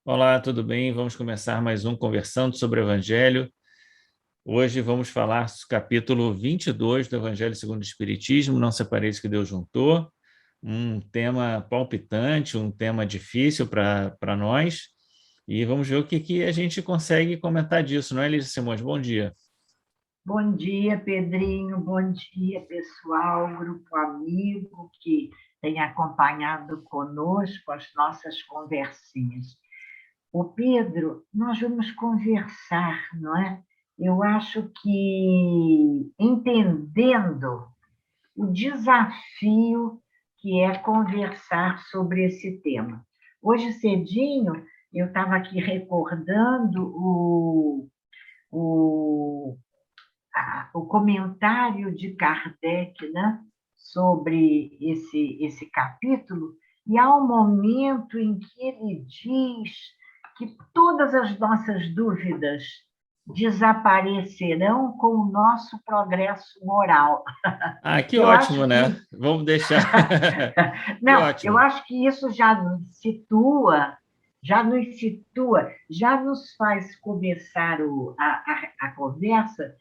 Olá, tudo bem? Vamos começar mais um Conversando sobre o Evangelho. Hoje vamos falar do capítulo 22 do Evangelho segundo o Espiritismo, Não se apareça que Deus juntou. Um tema palpitante, um tema difícil para nós. E vamos ver o que a gente consegue comentar disso, não é, Lígia Simões? Bom dia. Bom dia, Pedrinho. Bom dia, pessoal, grupo amigo que tem acompanhado conosco as nossas conversinhas. O Pedro, nós vamos conversar, não é? Eu acho que entendendo o desafio que é conversar sobre esse tema. Hoje cedinho, eu estava aqui recordando o o comentário de Kardec, né, sobre esse capítulo, e há um momento em que ele diz que todas as nossas dúvidas desaparecerão com o nosso progresso moral. Ah, que E eu ótimo, acho né? que Vamos deixar. Que não, eu ótimo. acho que isso já nos faz começar a conversa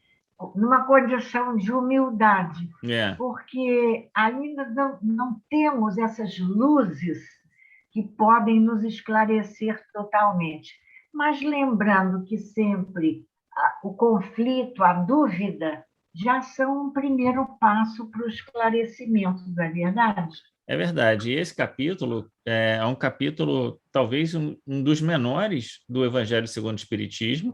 numa condição de humildade, É, porque ainda não temos essas luzes que podem nos esclarecer totalmente. Mas lembrando que sempre o conflito, a dúvida, já são um primeiro passo para o esclarecimento, não é verdade? é verdade. E esse capítulo é um capítulo, talvez um dos menores do Evangelho segundo o Espiritismo,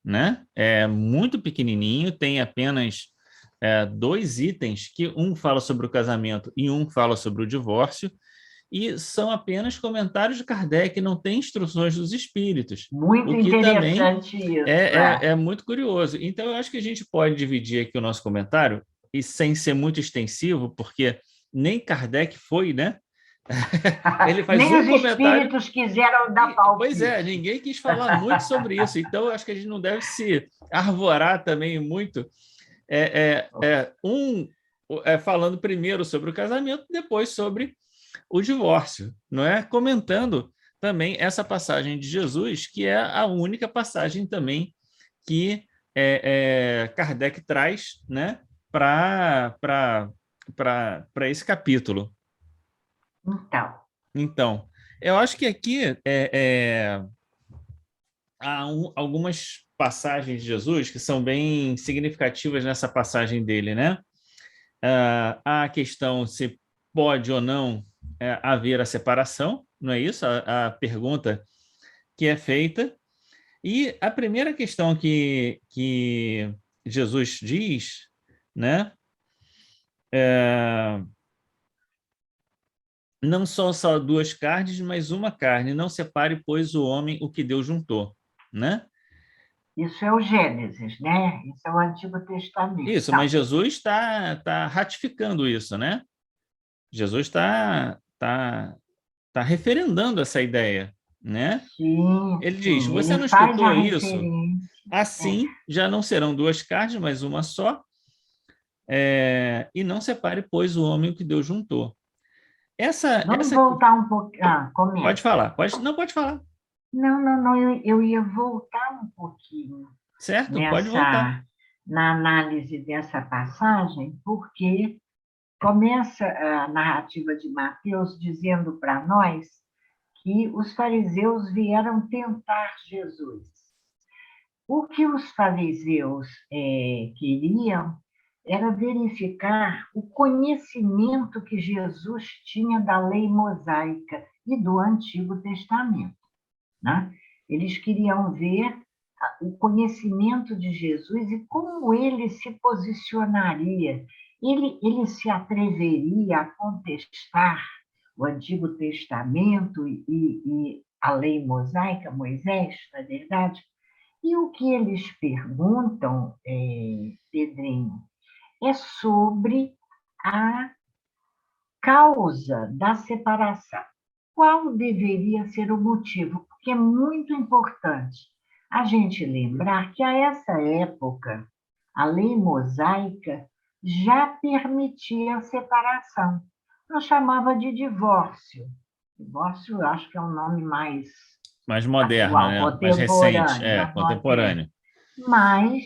né? É muito pequenininho, tem apenas dois itens, que um fala sobre o casamento e um fala sobre o divórcio, e são apenas comentários de Kardec, não tem instruções dos espíritos, Muito o que também interessante isso. é muito curioso. Então, eu acho que a gente pode dividir aqui o nosso comentário, e sem ser muito extensivo, porque nem Kardec foi, né? Ele faz Nem um os comentário espíritos quiseram dar e, pois é, palpite. ninguém quis falar muito sobre isso. Então, eu acho que a gente não deve se arvorar também muito. Um falando primeiro sobre o casamento, depois sobre o divórcio, não é? Comentando também essa passagem de Jesus, que é a única passagem também que Kardec traz, né, para esse capítulo. Então, Então, eu acho que aqui há algumas passagens de Jesus que são bem significativas nessa passagem dele, né? A questão se pode ou não haver a separação, não é isso? A pergunta que é feita. E a primeira questão que Jesus diz, né? É, não são só duas carnes, mas uma carne. Não separe, pois, o homem o que Deus juntou, né? isso é o Gênesis, né? Isso é o Antigo Testamento. Isso, mas Jesus está ratificando isso, né? Jesus tá referendando essa ideia, né? Sim, Ele diz: sim, você ele não faz a escutou isso? referência. É. Assim já não serão duas carnes, mas uma só. E não separe, pois, o homem o que Deus juntou. Vamos Essa voltar um pouquinho. Ah, pode começa. falar, não pode falar, Não, não, não, eu ia voltar um pouquinho certo? Pode voltar. nessa, na análise dessa passagem, porque começa a narrativa de Mateus dizendo para nós que os fariseus vieram tentar Jesus. O que os fariseus queriam era verificar o conhecimento que Jesus tinha da lei mosaica e do Antigo Testamento, né? Eles queriam ver o conhecimento de Jesus e como ele se posicionaria. Ele se atreveria a contestar o Antigo Testamento e a lei mosaica, Moisés, na verdade? E o que eles perguntam, Pedrinho, é sobre a causa da separação. Qual deveria ser o motivo? Porque é muito importante a gente lembrar que a essa época a lei mosaica já permitia a separação. Não chamava de divórcio. Divórcio, eu acho que é um nome mais. Mais moderno, atual, né? Mais recente, contemporâneo, mais moderno. contemporâneo. Mas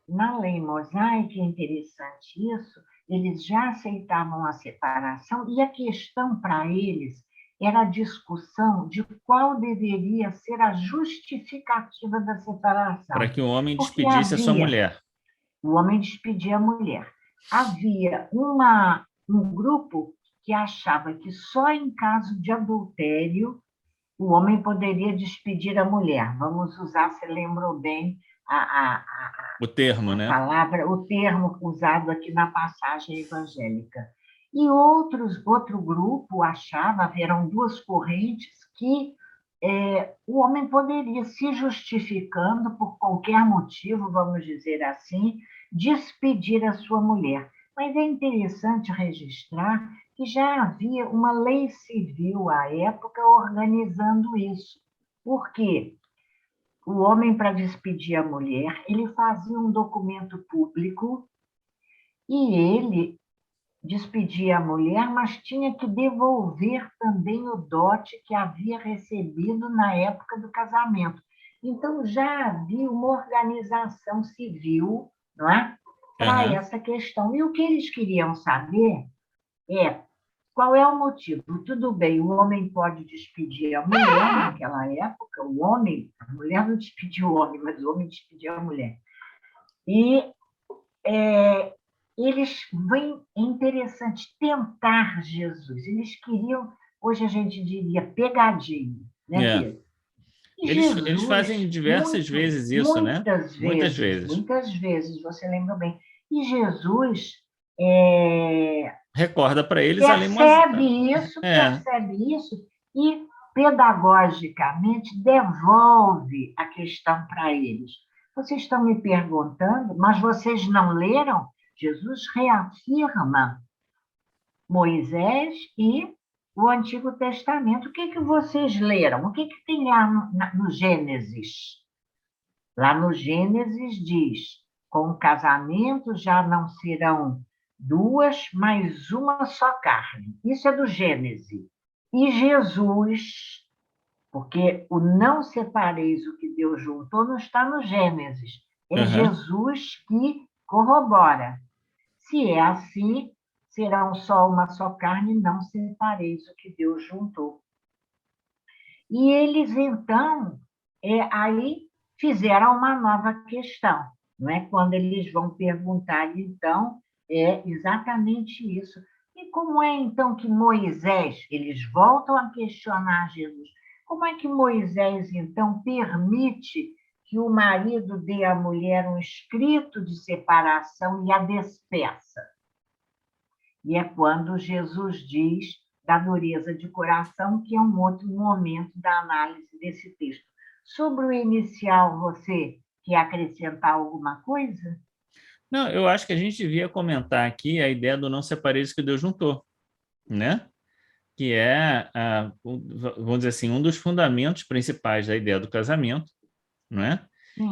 na lei mosaica, é interessante isso, eles já aceitavam a separação, e a questão para eles era a discussão de qual deveria ser a justificativa da Para separação. que o homem Porque despedisse a sua mulher. o homem despedia a mulher. Havia um grupo que achava que só em caso de adultério o homem poderia despedir a mulher. Vamos usar, se lembrou bem, O termo, a né? palavra, o termo usado aqui na passagem evangélica. E outro grupo achava, eram duas correntes, que o homem poderia, se justificando por qualquer motivo, vamos dizer assim, despedir a sua mulher. Mas é interessante registrar que já havia uma lei civil à época organizando isso. Por quê? O homem, para despedir a mulher, ele fazia um documento público e ele despedia a mulher, mas tinha que devolver também o dote que havia recebido na época do casamento. Então, já havia uma organização civil, não é? Para essa questão. E o que eles queriam saber é qual é o motivo. Tudo bem, o homem pode despedir a mulher naquela época, a mulher não despedia o homem, mas o homem despedia a mulher. E eles vêm, é interessante, tentar Jesus. Eles queriam, hoje a gente diria, pegadinha, né, Pedro? E Eles fazem diversas vezes isso, né? Muitas vezes, você lembra bem. E Jesus recorda para eles percebe isso e pedagogicamente devolve a questão para eles. Vocês estão me perguntando, mas vocês não leram? Jesus reafirma Moisés e o Antigo Testamento. O que vocês leram? O que tem lá no Gênesis? Lá no Gênesis diz, com o casamento já não serão duas, mas uma só carne. Isso é do Gênesis. E Jesus, porque o não separeis o que Deus juntou não está no Gênesis. É Jesus que corrobora. Se é assim, serão só uma só carne, não separeis o que Deus juntou. E eles, então, aí fizeram uma nova questão, não é? Quando eles vão perguntar, então, é exatamente isso. E como é, então, que Moisés, eles voltam a questionar Jesus, como é que Moisés, então, permite que o marido dê à mulher um escrito de separação e a despeça? E é quando Jesus diz da dureza de coração, que é um outro momento da análise desse texto. Sobre o inicial, você quer acrescentar alguma coisa? Não, eu acho que a gente devia comentar aqui a ideia do não separeis que Deus juntou, né? Que é, vamos dizer assim, um dos fundamentos principais da ideia do casamento, não é?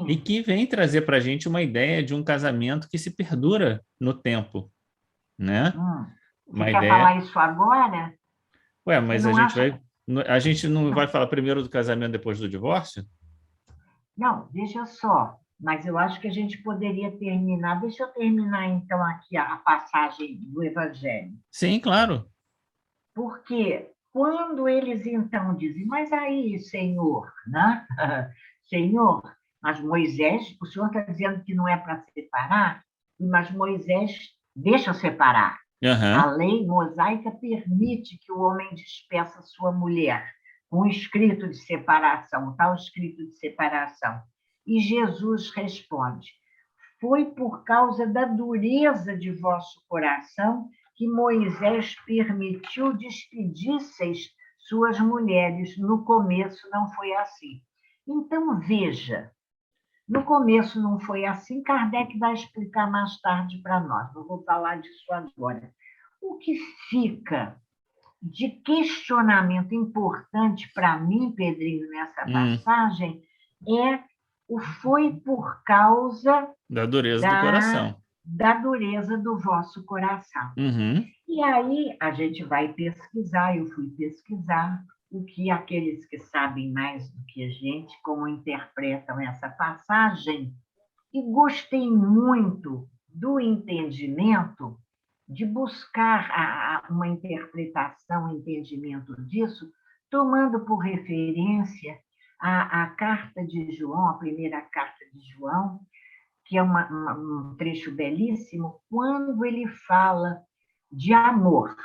E que vem trazer para a gente uma ideia de um casamento que se perdura no tempo, né? Você quer falar isso agora? Ué, mas a gente não vai falar primeiro do casamento depois do divórcio? Não, deixa só. Mas eu acho que a gente poderia terminar. Deixa eu terminar, então, aqui a passagem do Evangelho. Sim, claro. Porque quando eles, então, dizem, mas aí, Senhor, né? Senhor, mas Moisés, o Senhor está dizendo que não é para separar, mas Moisés deixa separar. A lei mosaica permite que o homem despeça sua mulher com um escrito de separação, um tal escrito de separação. E Jesus responde, foi por causa da dureza de vosso coração que Moisés permitiu despedisseis suas mulheres. No começo não foi assim. Então, veja, no começo não foi assim, Kardec vai explicar mais tarde para nós, não vou falar disso agora. O que fica de questionamento importante para mim, Pedrinho, nessa passagem, foi por causa da dureza do coração. Da dureza do vosso coração. E aí a gente vai pesquisar, eu fui pesquisar, o que aqueles que sabem mais do que a gente, como interpretam essa passagem, e gostei muito do entendimento, de buscar uma interpretação, um entendimento disso, tomando por referência a carta de João, a primeira carta de João, que é um trecho belíssimo, quando ele fala de amor.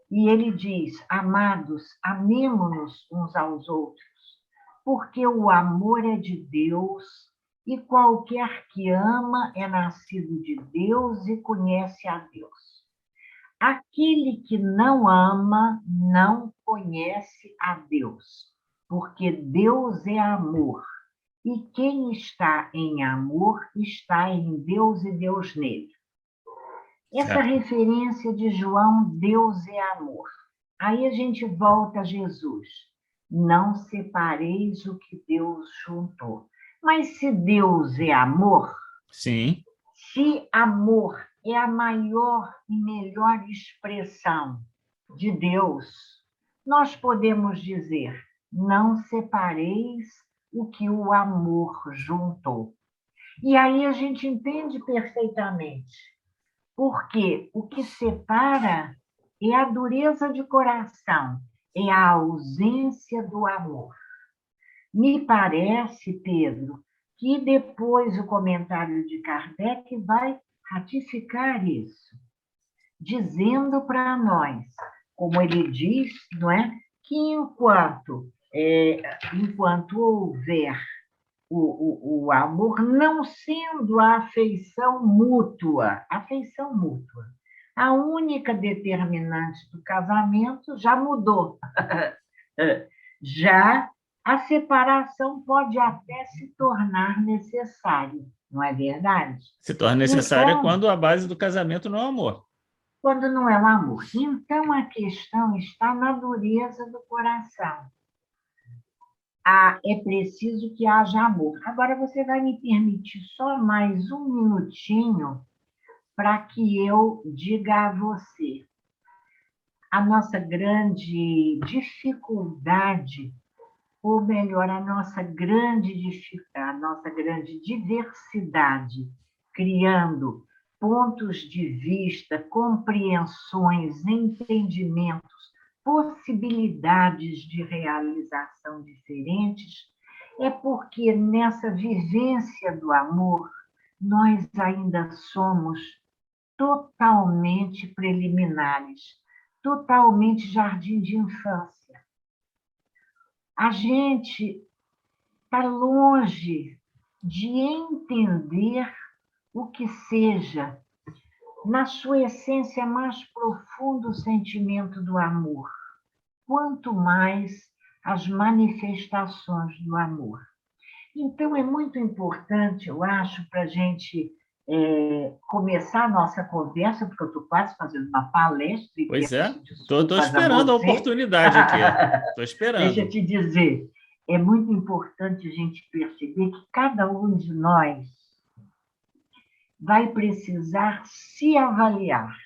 E ele diz: amados, amemo-nos uns aos outros, porque o amor é de Deus, e qualquer que ama é nascido de Deus e conhece a Deus. Aquele que não ama não conhece a Deus, porque Deus é amor. E quem está em amor está em Deus e Deus nele. Essa Certo. referência de João, Deus é amor. Aí a gente volta a Jesus. Não separeis o que Deus juntou. Mas se Deus é amor, Sim. se amor é a maior e melhor expressão de Deus, nós podemos dizer: não separeis o que o amor juntou. E aí a gente entende perfeitamente, porque o que separa é a dureza de coração, é a ausência do amor. Me parece, Pedro, que depois o comentário de Kardec vai ratificar isso, dizendo para nós, como ele diz, não é, que enquanto houver o amor, não sendo a afeição mútua, a única determinante do casamento já mudou. Já a separação pode até se tornar necessária, não é verdade? Se torna necessária Então, quando a base do casamento não é o amor. quando não é o amor. Então, a questão está na dureza do coração. É preciso que haja amor. Agora, você vai me permitir só mais um minutinho para que eu diga a você. A nossa grande dificuldade, ou melhor, a nossa grande diversidade, criando pontos de vista, compreensões, entendimentos, possibilidades de realização diferentes, é porque nessa vivência do amor, nós ainda somos totalmente preliminares, totalmente jardim de infância. A gente está longe de entender o que seja, na sua essência mais profundo, o sentimento do amor, quanto mais as manifestações do amor. Então, é muito importante, eu acho, para a gente começar a nossa conversa, porque eu estou quase fazendo uma palestra e Pois é, peço estou desculpas a esperando a você. oportunidade aqui. Estou Deixa eu esperando. te dizer, é muito importante a gente perceber que cada um de nós vai precisar se avaliar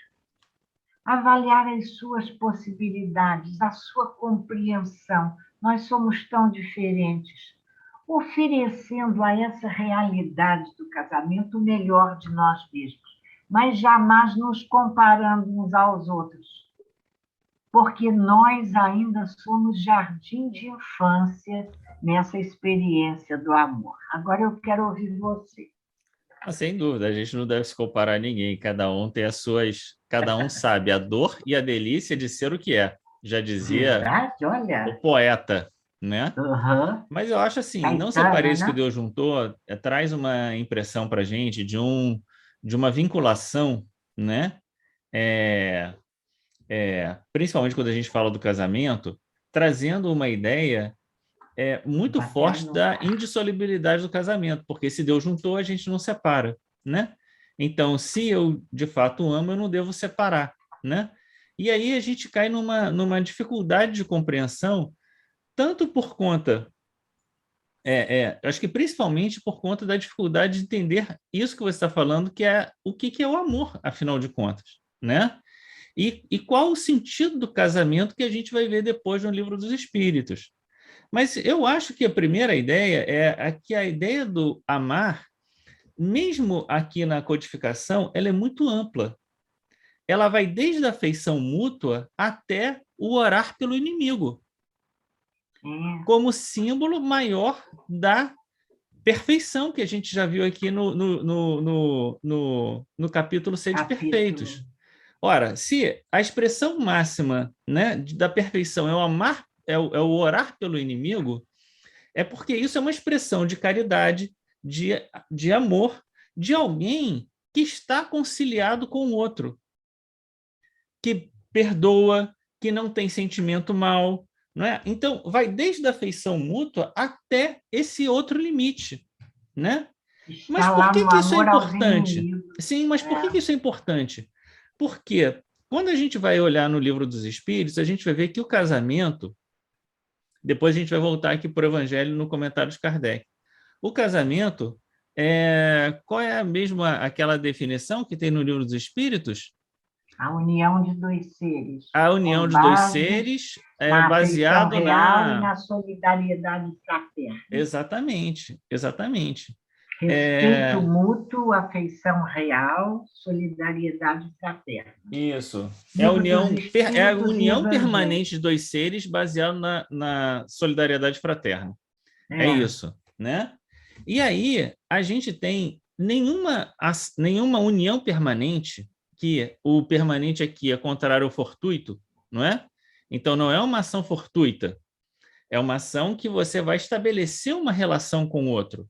as suas possibilidades, a sua compreensão. Nós somos tão diferentes, oferecendo a essa realidade do casamento o melhor de nós mesmos, mas jamais nos comparando uns aos outros, porque nós ainda somos jardim de infância nessa experiência do amor. Agora eu quero ouvir você. Sem dúvida, a gente não deve se comparar a ninguém. Cada um tem as suas. Cada um sabe a dor e a delícia de ser o que é. Já dizia Verdade? o Olha. poeta, né? Uhum. Mas eu acho assim, não Caetano, separei isso que né? Deus juntou, traz uma impressão para a gente de uma vinculação, né? É, principalmente quando a gente fala do casamento, trazendo uma ideia muito Bater a forte da nota. indissolubilidade do casamento, porque se Deus juntou, a gente não separa, né? Então, se eu de fato amo, eu não devo separar, né? E aí a gente cai numa dificuldade de compreensão, tanto por conta acho que principalmente por conta da dificuldade de entender isso que você está falando, que é o que é o amor, afinal de contas, né? E qual o sentido do casamento que a gente vai ver depois no Livro dos Espíritos. Mas eu acho que a primeira ideia é que a ideia do amar, mesmo aqui na codificação, ela é muito ampla. Ela vai desde a afeição mútua até o orar pelo inimigo, como símbolo maior da perfeição que a gente já viu aqui no capítulo Sede Perfeitos. Ora, se a expressão máxima, né, da perfeição é o amar, é o orar pelo inimigo, é porque isso é uma expressão de caridade, de amor, de alguém que está conciliado com o outro, que perdoa, que não tem sentimento mal, não é? Então, vai desde a afeição mútua até esse outro limite, né? Mas por que isso é importante? Sim, mas por que isso é importante? Porque quando a gente vai olhar no Livro dos Espíritos, a gente vai ver que o casamento, depois a gente vai voltar aqui para o Evangelho no comentário de Kardec. O casamento, qual é aquela definição que tem no Livro dos Espíritos? A união de dois seres. A união de dois seres é baseado real e na solidariedade fraterna. Exatamente, exatamente. Respeito mútuo, afeição real, solidariedade fraterna. Isso. É a união permanente de dois seres baseado na solidariedade fraterna. É isso, né? E aí, a gente tem nenhuma união permanente, que o permanente aqui é contrário ao fortuito, não é? Então, não é uma ação fortuita. É uma ação que você vai estabelecer uma relação com o outro,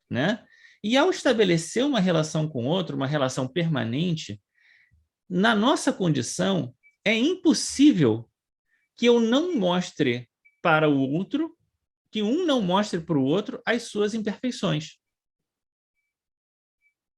né? E ao estabelecer uma relação com o outro, uma relação permanente, na nossa condição, é impossível que eu não mostre para o outro, que um não mostre para o outro as suas imperfeições.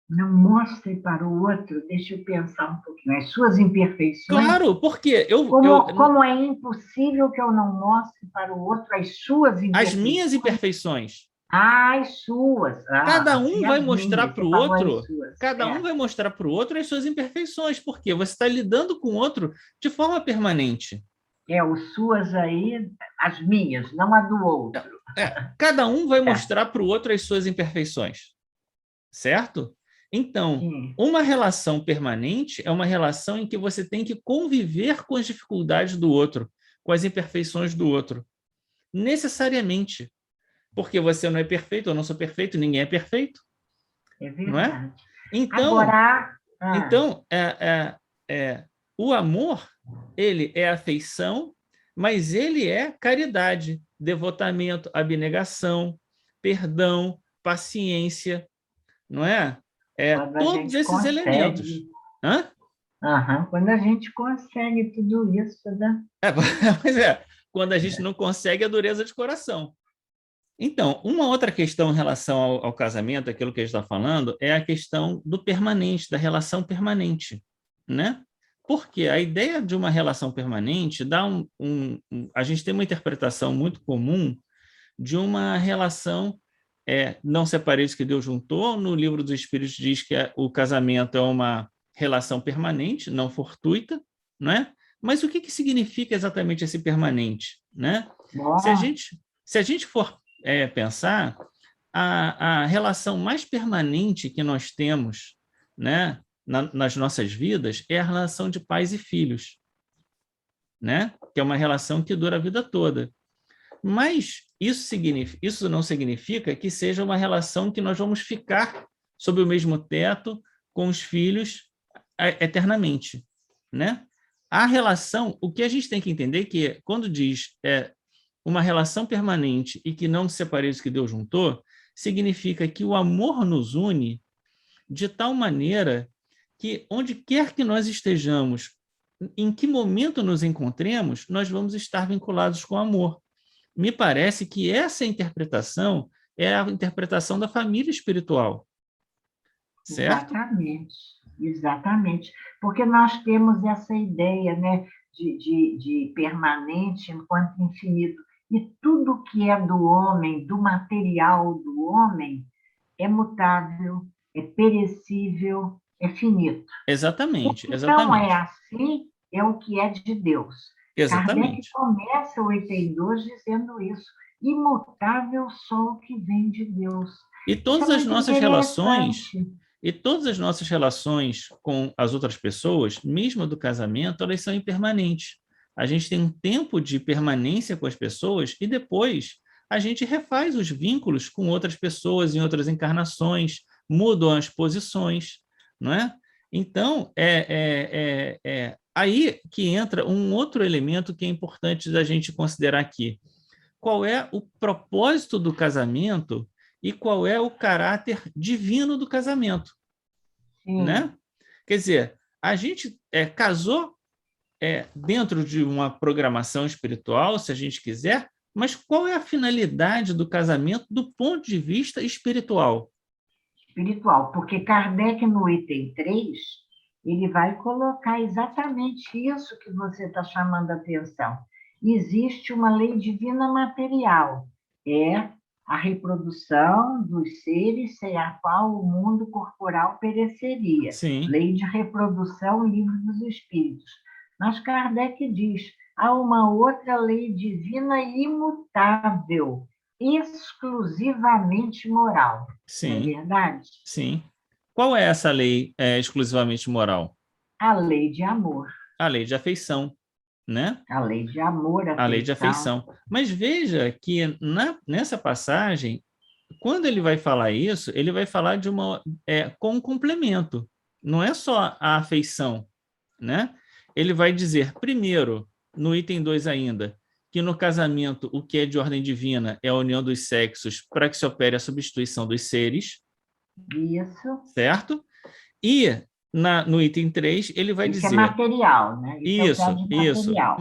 Não mostre para o outro, deixa eu pensar um pouquinho, as suas imperfeições. Claro, porque como é impossível que eu não mostre para o outro as suas imperfeições? As minhas imperfeições. As suas. Cada um vai mostrar para o outro. Cada um vai mostrar para o outro as suas imperfeições, porque você está lidando com o outro de forma permanente. Os suas aí, as minhas, não a do outro. Cada um vai mostrar para o outro as suas imperfeições. Certo? Então, uma relação permanente é uma relação em que você tem que conviver com as dificuldades do outro, com as imperfeições do outro. Necessariamente. Porque você não é perfeito, eu não sou perfeito, ninguém é perfeito. É verdade. Não é? Então, o amor, ele é afeição, mas ele é caridade, devotamento, abnegação, perdão, paciência, não é? Todos esses elementos. Quando a gente consegue tudo isso, né? Quando a gente não consegue a dureza de coração. Então, uma outra questão em relação ao casamento, aquilo que a gente está falando, é a questão do permanente, da relação permanente, né? Porque a ideia de uma relação permanente dá a gente tem uma interpretação muito comum de uma relação não separeis que Deus juntou. No Livro dos Espíritos diz que o casamento é uma relação permanente, não fortuita, não é? Mas o que significa exatamente esse permanente, né? Se a gente for pensar, a relação mais permanente que nós temos, né, nas nossas vidas é a relação de pais e filhos, né? Que é uma relação que dura a vida toda. Mas isso não significa que seja uma relação que nós vamos ficar sob o mesmo teto com os filhos eternamente, né? A relação, o que a gente tem que entender é que quando diz uma relação permanente e que não separeis que Deus juntou, significa que o amor nos une de tal maneira que onde quer que nós estejamos, em que momento nos encontremos, nós vamos estar vinculados com o amor. Me parece que essa interpretação é a interpretação da família espiritual. Certo? Exatamente. Porque nós temos essa ideia, né, de permanente enquanto infinito. E tudo que é do homem, do material do homem, é mutável, é perecível, é finito. Exatamente. Então, é assim, é o que é de Deus. Kardec Exatamente. começa o item 2 dizendo isso. Imutável só o que vem de Deus. E Isso é todas as muito nossas relações, interessante. e todas as nossas relações com as outras pessoas, mesmo a do casamento, elas são impermanentes. A gente tem um tempo de permanência com as pessoas e depois a gente refaz os vínculos com outras pessoas em outras encarnações, mudam as posições, não é? Então, é aí que entra um outro elemento que é importante da gente considerar aqui. Qual é o propósito do casamento e qual é o caráter divino do casamento, Sim. né? Quer dizer, a gente casou dentro de uma programação espiritual, se a gente quiser, mas qual é a finalidade do casamento do ponto de vista espiritual? Espiritual, porque Kardec, no item 3, ele vai colocar exatamente isso que você está chamando a atenção. Existe uma lei divina material, é a reprodução dos seres sem a qual o mundo corporal pereceria. Sim, Lei de reprodução, livro dos espíritos. Mas Kardec diz, há uma outra lei divina imutável, exclusivamente moral. Não é sim, verdade? sim. Qual é essa lei exclusivamente moral? A lei de amor. A lei de afeição, né? A lei de amor, A lei de afeição. afeição. Mas veja que nessa passagem, quando ele vai falar isso, ele vai falar de uma com um complemento. Não é só a afeição, né? Ele vai dizer, primeiro, no item 2 ainda, que no casamento o que é de ordem divina é a união dos sexos para que se opere a substituição dos seres, Isso. certo? E no item 3 ele vai Isso é dizer material, né? Isso é o que há de isso, material.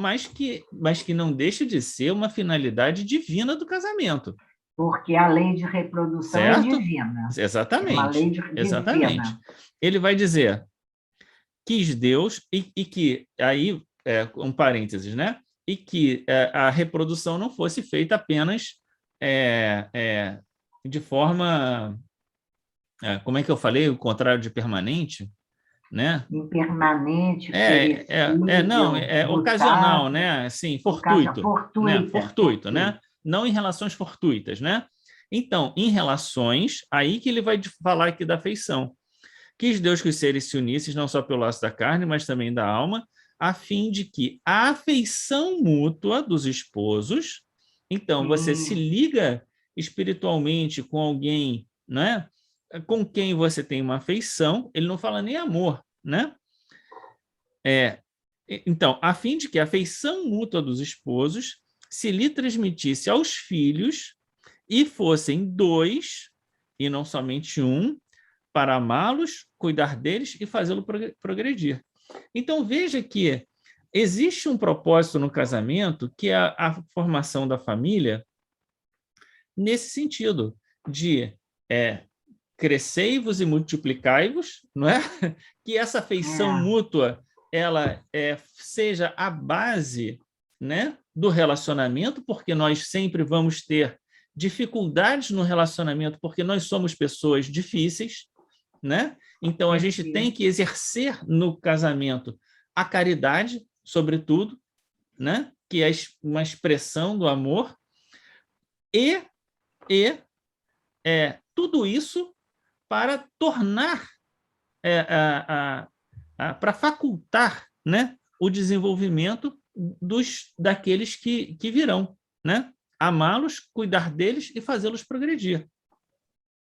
mas que não deixa de ser uma finalidade divina do casamento, Porque a lei de reprodução é certo? divina. É uma Exatamente, lei exatamente. divina. Ele vai dizer, quis Deus, e que, aí, um parênteses, né? E que a reprodução não fosse feita apenas de forma, como é que eu falei, o contrário de permanente, né? Impermanente, perecível, Não, é ocasional, mutável, né? Assim, ocasião, fortuito, né? fortuita, Fortuito, né? fortuita. Não em relações fortuitas, né? Então, em relações, aí que ele vai falar aqui da afeição. Quis Deus que os seres se unissem, não só pelo laço da carne, mas também da alma, a fim de que a afeição mútua dos esposos, então você se Sim, liga espiritualmente com alguém, né? Com quem você tem uma afeição, ele não fala nem amor, né? Então, a fim de que a afeição mútua dos esposos se lhe transmitisse aos filhos e fossem dois, e não somente um, para amá-los, cuidar deles e fazê-lo progredir. Então, veja que existe um propósito no casamento que é a formação da família nesse sentido, de crescei-vos e multiplicai-vos, não é? Que essa afeição é, mútua ela seja a base, né, do relacionamento, porque nós sempre vamos ter dificuldades no relacionamento, porque nós somos pessoas difíceis, né? Então a gente tem perfeito. que exercer no casamento a caridade, sobretudo, né? Que é uma expressão do amor e, tudo isso para tornar para facultar, né, o desenvolvimento daqueles que virão, né? Amá-los, cuidar deles e fazê-los progredir.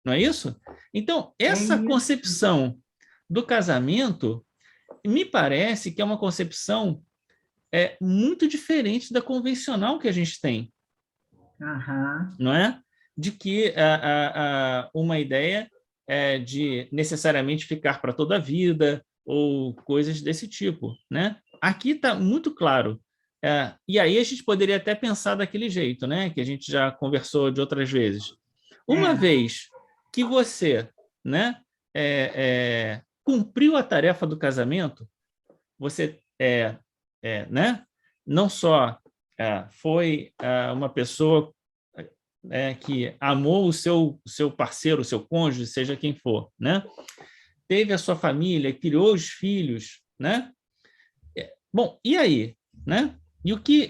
Não é isso? Então, É essa isso. concepção do casamento me parece que é uma concepção muito diferente da convencional que a gente tem, Aham. não é? De que uma ideia de necessariamente ficar para toda a vida ou coisas desse tipo, né? Aqui está muito claro. E aí a gente poderia até pensar daquele jeito, né? Que a gente já conversou de outras vezes. Uma É, vez que você, né, cumpriu a tarefa do casamento, você né, não só foi uma pessoa que amou o seu parceiro, o seu cônjuge, seja quem for, né? Teve a sua família, criou os filhos, né? Bom, e aí, né? E o que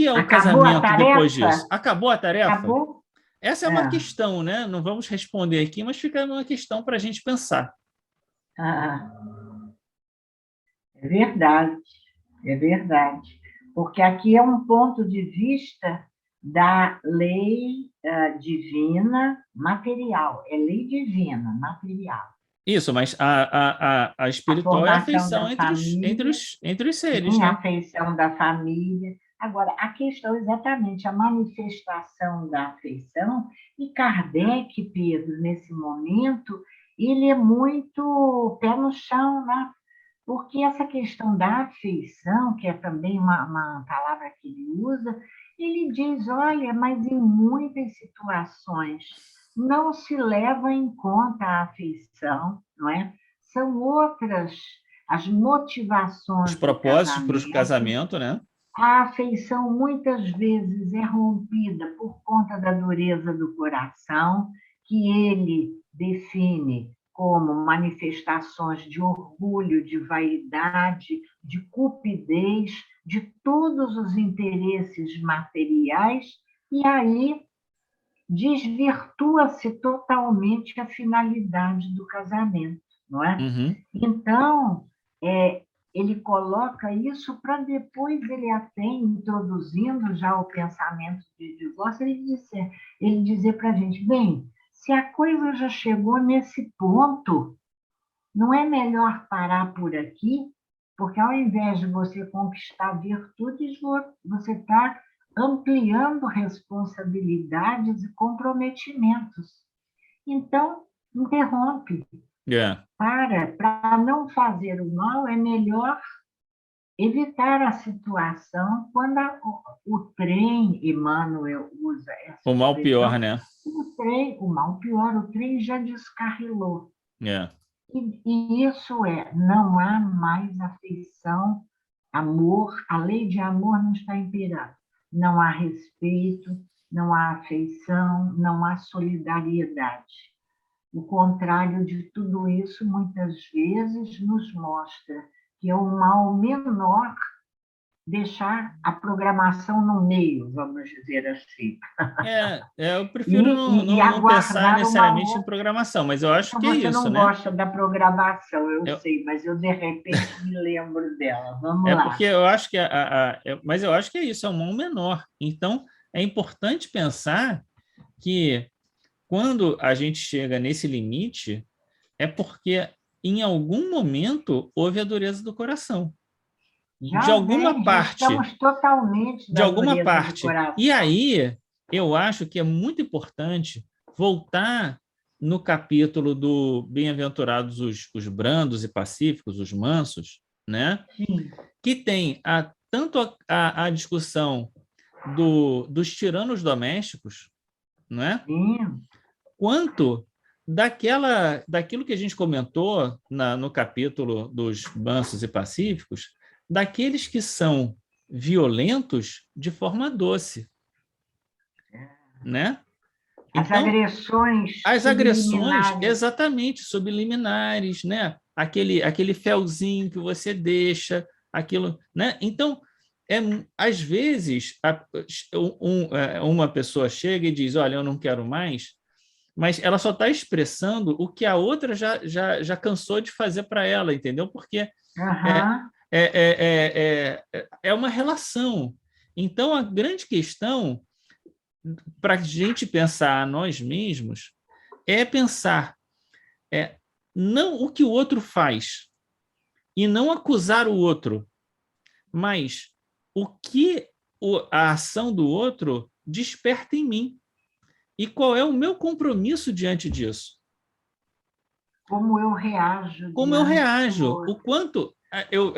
é o Acabou a casamento depois disso? tarefa? Acabou a tarefa? Acabou? Essa é uma É. questão, né? Não vamos responder aqui, mas fica uma questão para a gente pensar. Ah, é verdade, é verdade. Porque aqui é um ponto de vista da lei divina material. É lei divina material. Isso, mas a A espiritual é a formação afeição da entre família, os seres, sim, a né? afeição da família. Agora, a questão exatamente, a manifestação da afeição, e Kardec, Pedro, nesse momento, ele é muito pé no chão, né? Porque essa questão da afeição, que é também uma palavra que ele usa, ele diz, olha, mas em muitas situações não se leva em conta a afeição, não é? São outras as Os motivações do propósitos para o casamento. casamento, né? A afeição muitas vezes é rompida por conta da dureza do coração, que ele define como manifestações de orgulho, de vaidade, de cupidez, de todos os interesses materiais, e aí desvirtua-se totalmente a finalidade do casamento, não é? Uhum. Então, ele coloca isso para depois ele até introduzindo já o pensamento de divórcio, ele dizer para a gente, bem, se a coisa já chegou nesse ponto, não é melhor parar por aqui? Porque ao invés de você conquistar virtudes, você está ampliando responsabilidades e comprometimentos. Então, interrompe. É. Para não fazer o mal, é melhor evitar a situação quando o trem, Emmanuel usa essa O mal pior, expressão, né? o mal pior, o trem já descarrilou. É. E isso não há mais afeição, amor, a lei de amor não está imperando. Não há respeito, não há afeição, não há solidariedade. O contrário de tudo isso, muitas vezes, nos mostra que é um mal menor deixar a programação no meio, vamos dizer assim, Eu prefiro e não pensar aguardar uma necessariamente em outra. programação, mas eu acho Então, que é você isso, não né? gosta da programação, eu Eu, sei, mas eu, de repente, me lembro dela. Vamos É porque lá. eu acho que mas eu acho que é isso, é um mal menor. Então, é importante pensar que quando a gente chega nesse limite, é porque em algum momento houve a dureza do coração. De Já alguma vem, já parte, estamos totalmente de da alguma dureza do parte. E coração. aí, eu acho que é muito importante voltar no capítulo do Bem-aventurados os brandos e pacíficos, os mansos, né? Sim, Que tem tanto a discussão dos tiranos domésticos, não é? sim. Quanto daquilo que a gente comentou no capítulo dos mansos e pacíficos, daqueles que são violentos de forma doce, né? As Então, agressões as agressões, subliminares. exatamente, subliminares, né? Aquele felzinho que você deixa, aquilo, né? Então, às vezes, uma pessoa chega e diz, olha, eu não quero mais, mas ela só está expressando o que a outra já cansou de fazer para ela, entendeu? Porque é, Aham. é uma relação. Então, a grande questão para a gente pensar a nós mesmos é pensar não o que o outro faz e não acusar o outro, mas o que a ação do outro desperta em mim e qual é o meu compromisso diante disso. Como eu reajo Como eu diante do reajo, o outro. quanto eu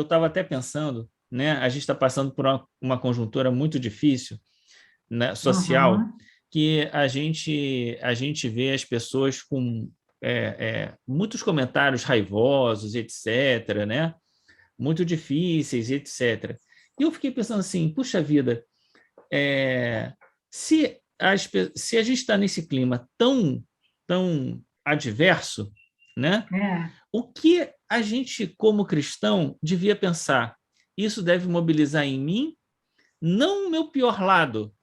estava até pensando, né? A gente está passando por uma conjuntura muito difícil, né, social, Uhum. que a gente vê as pessoas com muitos comentários raivosos, etc., né? Muito difíceis, etc. E eu fiquei pensando assim, puxa vida, é, se, se a gente está nesse clima tão adverso, né? É, O que a gente, como cristão, devia pensar? isso deve mobilizar em mim não o meu pior lado,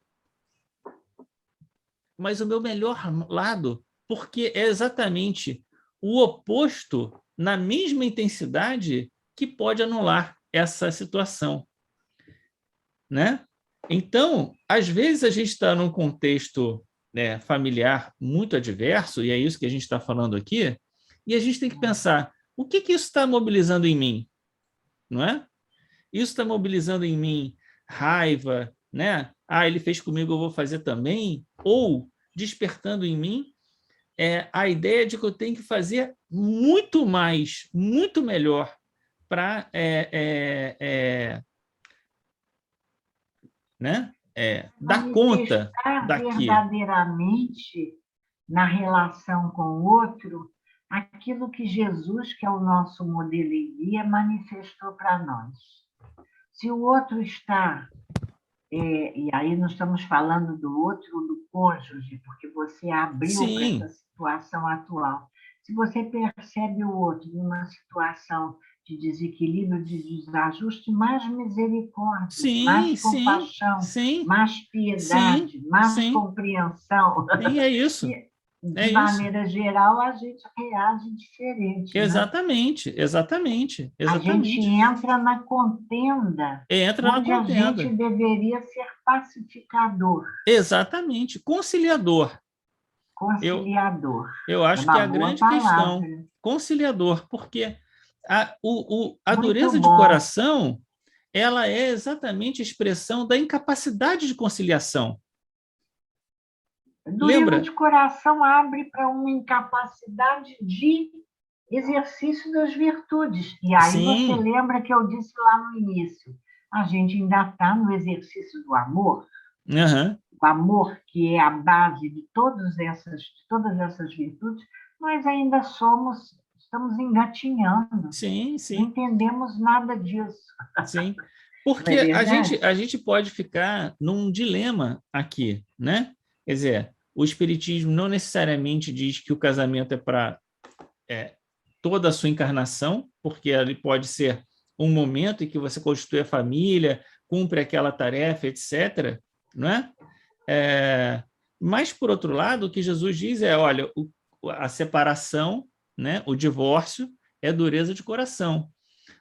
mas o meu melhor lado, porque é exatamente o oposto, na mesma intensidade, que pode anular essa situação, né? Então, às vezes a gente está num contexto, né, familiar muito adverso, e é isso que a gente está falando aqui, e a gente tem que pensar, o que isso está mobilizando em mim, não é? Isso está mobilizando em mim raiva, né? Ah, ele fez comigo, eu vou fazer também, ou despertando em mim a ideia de que eu tenho que fazer muito mais, muito melhor para né? Dar conta Manifestar daqui. verdadeiramente na relação com o outro aquilo que Jesus, que é o nosso modelo e guia, manifestou para nós. Se o outro está, e aí nós estamos falando do outro, do cônjuge, porque você abriu para essa Sim, situação atual. Se você percebe o outro numa situação de desequilíbrio, de desajuste, mais misericórdia, sim, mais sim, compaixão, sim, mais sim, piedade, mais sim, compreensão. sim, é isso. E, É de isso. maneira geral, a gente reage diferente, né? Exatamente, exatamente, A gente exatamente. entra na contenda, Entra na onde a gente contenda. deveria ser pacificador, Exatamente. Conciliador. Eu, conciliador. eu É acho que uma é a boa grande questão. palavra. Conciliador, porque a Muito dureza de bom. coração, ela é exatamente a expressão da incapacidade de conciliação. Dureza Lembra? de coração abre para uma incapacidade de exercício das virtudes. E aí você Sim. lembra que eu disse lá no início, a gente ainda está no exercício do amor, Aham. o amor que é a base de todas essas virtudes, nós ainda estamos engatinhando, Sim, não sim, entendemos nada disso, sim. não é Porque verdade? a gente pode ficar num dilema aqui, né? Quer dizer, o Espiritismo não necessariamente diz que o casamento é para toda a sua encarnação, porque ele pode ser um momento em que você constitui a família, cumpre aquela tarefa, etc. Não é? Mas, por outro lado, o que Jesus diz é, olha, a separação, né, o divórcio, é dureza de coração.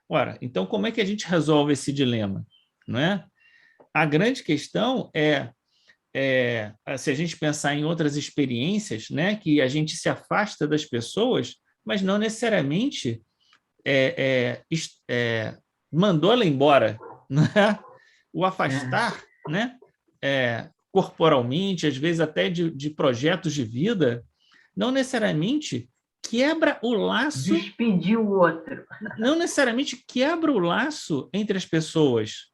Ora, então como é que a gente resolve esse dilema? Não é? A grande questão se a gente pensar em outras experiências, né, que a gente se afasta das pessoas, mas não necessariamente é, é, mandou ela embora, né? O afastar, né? Corporalmente, às vezes até de projetos de vida, não necessariamente quebra o laço, Despedir o outro. não necessariamente quebra o laço entre as pessoas.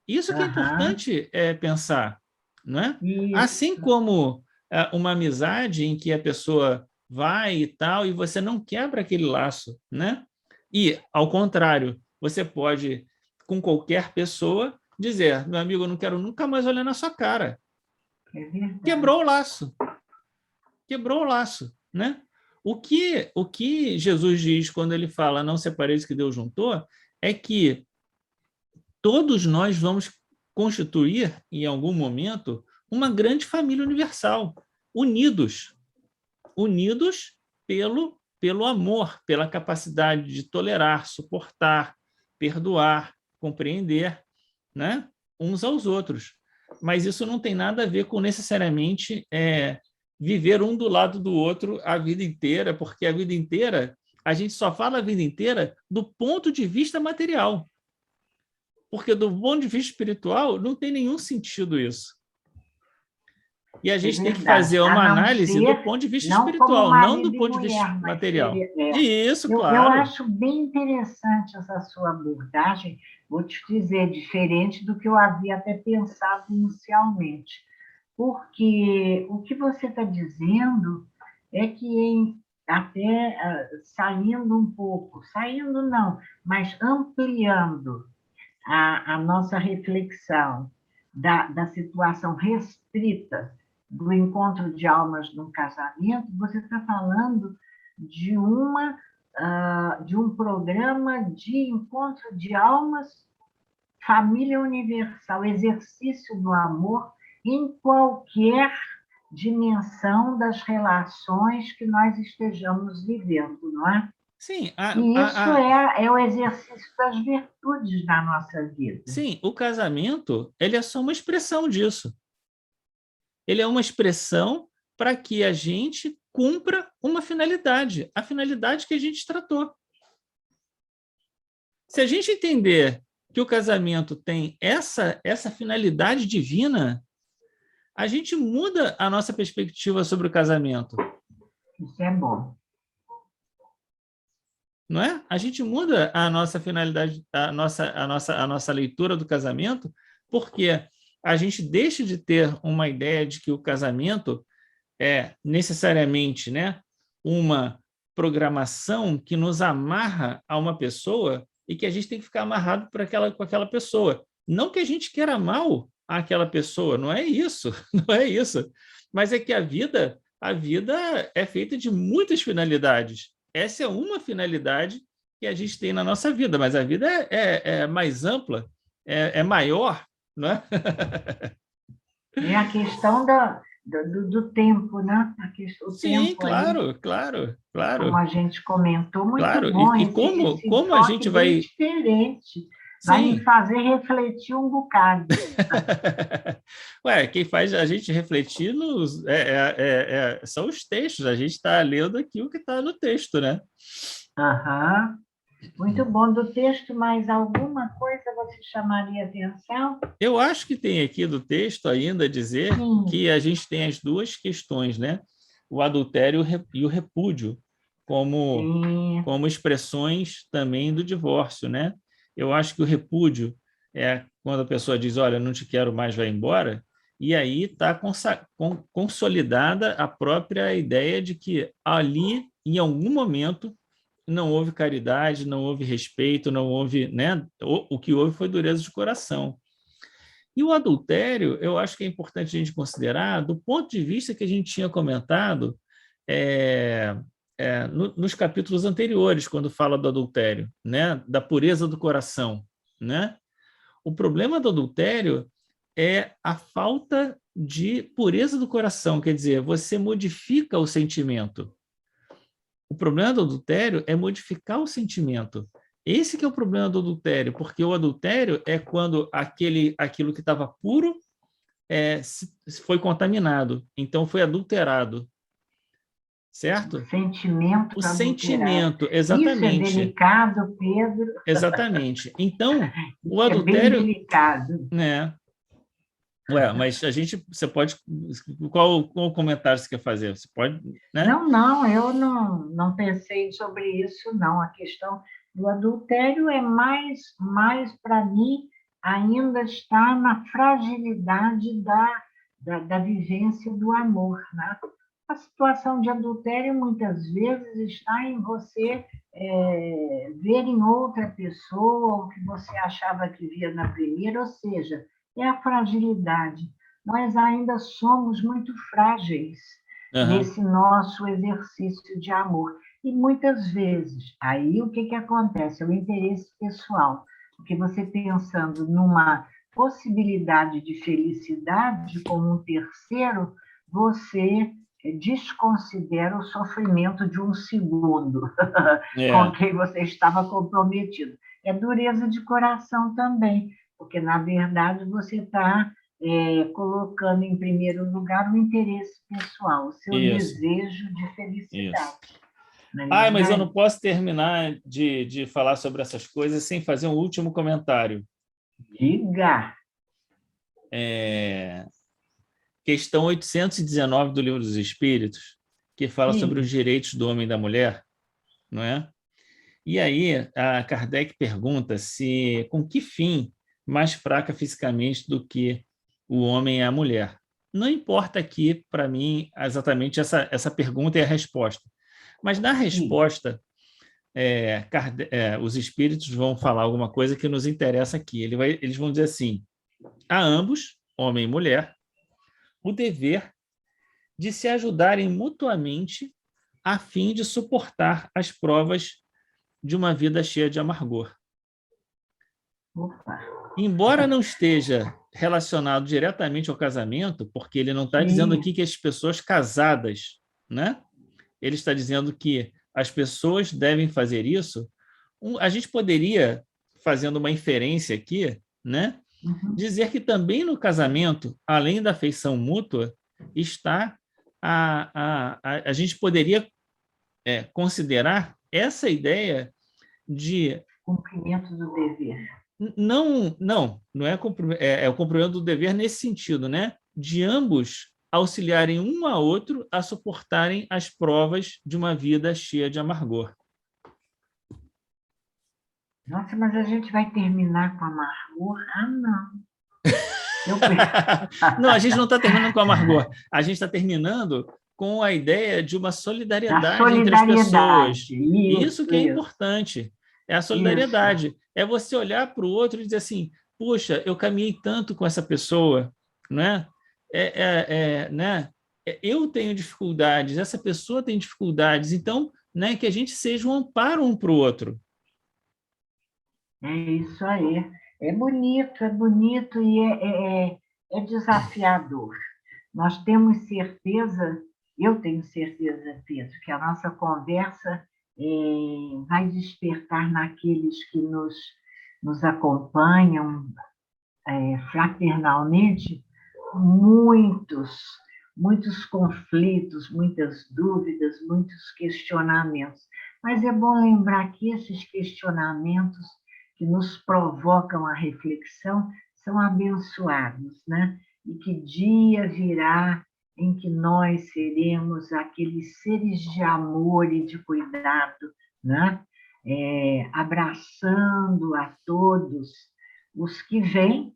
Isso que é Aham, importante pensar, não é? Assim isso, como uma amizade em que a pessoa vai e tal, e você não quebra aquele laço, né? E, ao contrário, você pode, com qualquer pessoa, dizer, meu amigo, eu não quero nunca mais olhar na sua cara. é verdade. Quebrou o laço, quebrou o laço, né? O que Jesus diz quando ele fala não separeis que Deus juntou, é que todos nós vamos constituir, em algum momento, uma grande família universal, unidos, unidos pelo amor, pela capacidade de tolerar, suportar, perdoar, compreender, né, uns aos outros. Mas isso não tem nada a ver com necessariamente viver um do lado do outro a vida inteira, porque a vida inteira, a gente só fala a vida inteira do ponto de vista material. Porque do ponto de vista espiritual, não tem nenhum sentido isso. E a É gente tem que verdade. fazer A uma não análise do ser, ponto de vista não como espiritual, não do marido e ponto de vista mulher, mas material. seria. Isso, Eu claro. acho bem interessante essa sua abordagem, vou te dizer, diferente do que eu havia até pensado inicialmente. Porque o que você está dizendo é que até saindo um pouco, saindo não, mas ampliando a nossa reflexão da situação restrita do encontro de almas num casamento, você está falando de de um programa de encontro de almas família universal, exercício do amor em qualquer dimensão das relações que nós estejamos vivendo, não é? Sim, E isso é o exercício das virtudes na nossa vida. sim, o casamento, ele é só uma expressão disso. Ele é uma expressão para que a gente cumpra uma finalidade, a finalidade que a gente tratou. Se a gente entender que o casamento tem essa finalidade divina, a gente muda a nossa perspectiva sobre o casamento. Isso é bom. Não é? A gente muda a nossa finalidade, a nossa leitura do casamento, porque a gente deixa de ter uma ideia de que o casamento é necessariamente, né, uma programação que nos amarra a uma pessoa e que a gente tem que ficar amarrado com aquela pessoa. Não que a gente queira mal àquela pessoa, não é isso, não é isso. Mas é que a vida é feita de muitas finalidades. Essa é uma finalidade que a gente tem na nossa vida, mas a vida é mais ampla, é maior, não é? É a questão do tempo, né? O Sim, tempo claro, aí, claro, como claro, a gente comentou, muito claro. bom Como, esse como a toque gente bem vai... diferente. Vai me Sim. fazer refletir um bocado. Ué, quem faz a gente refletir são os textos, a gente está lendo aqui o que está no texto, né? Aham. Muito bom do texto, mas alguma coisa você chamaria atenção? Eu acho que tem aqui do texto ainda dizer Sim, que a gente tem as duas questões, né? O adultério e o repúdio, como, sim. como expressões também do divórcio, né? Eu acho que o repúdio é quando a pessoa diz, olha, não te quero mais, vai embora, e aí está consolidada a própria ideia de que ali, em algum momento, não houve caridade, não houve respeito, não houve, né? O que houve foi dureza de coração. E o adultério, eu acho que é importante a gente considerar, do ponto de vista que a gente tinha comentado nos capítulos anteriores, quando fala do adultério, né? Da pureza do coração, né? O problema do adultério é a falta de pureza do coração, quer dizer, você modifica o sentimento. O problema do adultério é modificar o sentimento. Esse que é o problema do adultério, porque o adultério é quando aquilo que estava puro foi contaminado, então foi adulterado, certo? Sentimento O adulterado. sentimento, Isso é exatamente, delicado, Pedro. exatamente. Então, o Isso é bem adultério, delicado. né? Ué, mas você pode, qual comentário você quer fazer? Você pode, né? Não, não, eu não pensei sobre isso, não. A questão do adultério é mais para mim, ainda está na fragilidade da vivência do amor, né? A situação de adultério muitas vezes está em você ver em outra pessoa o que você achava que via na primeira, ou seja, é a fragilidade. Nós ainda somos muito frágeis Uhum. nesse nosso exercício de amor. E muitas vezes, aí o que acontece? É o interesse pessoal. Porque você pensando numa possibilidade de felicidade com um terceiro, você desconsidera o sofrimento de um segundo com É, quem você estava comprometido. É dureza de coração também, porque, na verdade, você está colocando em primeiro lugar o interesse pessoal, o seu isso, desejo de isso. felicidade. Não é Ai, mas eu verdade? não posso terminar de falar sobre essas coisas sem fazer um último comentário. Diga. É, questão 819 do Livro dos Espíritos, que fala sobre os Sim, direitos do homem e da mulher, não é? E aí, a Kardec pergunta se com que fim mais fraca fisicamente do que o homem é a mulher. Não importa aqui, para mim, exatamente essa pergunta e a resposta. Mas na sim. resposta, os espíritos vão falar alguma coisa que nos interessa aqui. Eles vão dizer assim: a ambos, homem e mulher, o dever de se ajudarem mutuamente a fim de suportar as provas de uma vida cheia de amargor. Opa. embora não esteja relacionado diretamente ao casamento, porque ele não está dizendo aqui que as pessoas casadas, né? Ele está dizendo que as pessoas devem fazer isso. A gente poderia, fazendo uma inferência aqui, né? Dizer que também no casamento, além da afeição mútua, está a gente poderia considerar essa ideia de cumprimento do dever. Não é o cumprimento do dever nesse sentido, né? De ambos auxiliarem um ao outro a suportarem as provas de uma vida cheia de amargor. Nossa, mas a gente vai terminar com amargor? Ah, não. Não, a gente não está terminando com amargor. A gente está terminando com a ideia de uma solidariedade entre as pessoas. Isso que é importante. É a solidariedade. Isso. É você olhar para o outro e dizer assim, puxa, eu caminhei tanto com essa pessoa, né? Né? Eu tenho dificuldades, essa pessoa tem dificuldades, então, né, que a gente seja um amparo um para o outro. É isso aí. É bonito e é desafiador. Nós temos certeza, eu tenho certeza, Pedro, que a nossa conversa vai despertar naqueles que nos acompanham fraternalmente muitos conflitos, muitas dúvidas, muitos questionamentos. Mas é bom lembrar que esses questionamentos que nos provocam a reflexão são abençoados, né? E que dia virá em que nós seremos aqueles seres de amor e de cuidado, né? Abraçando a todos os que vêm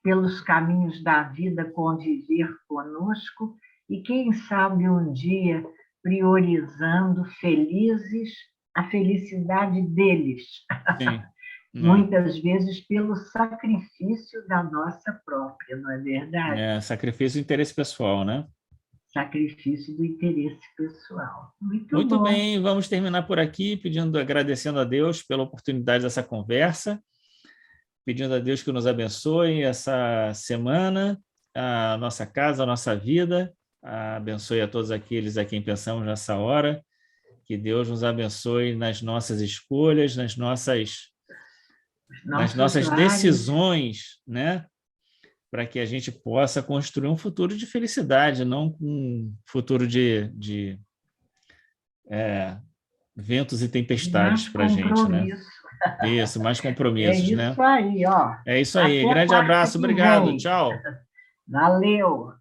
pelos caminhos da vida conviver conosco e, quem sabe, um dia priorizando felizes a felicidade deles. Sim. Muitas vezes pelo sacrifício da nossa própria, não é verdade? Sacrifício do interesse pessoal, né? Sacrifício do interesse pessoal. Muito bem, vamos terminar por aqui, agradecendo a Deus pela oportunidade dessa conversa, pedindo a Deus que nos abençoe essa semana, a nossa casa, a nossa vida, abençoe a todos aqueles a quem pensamos nessa hora, que Deus nos abençoe nas nossas escolhas, nas nossas decisões, né? Para que a gente possa construir um futuro de felicidade, não um futuro de ventos e tempestades para a gente, né? Isso, mais compromissos, né? É isso aí, ó. É isso aí. Grande abraço, obrigado, tchau. Valeu.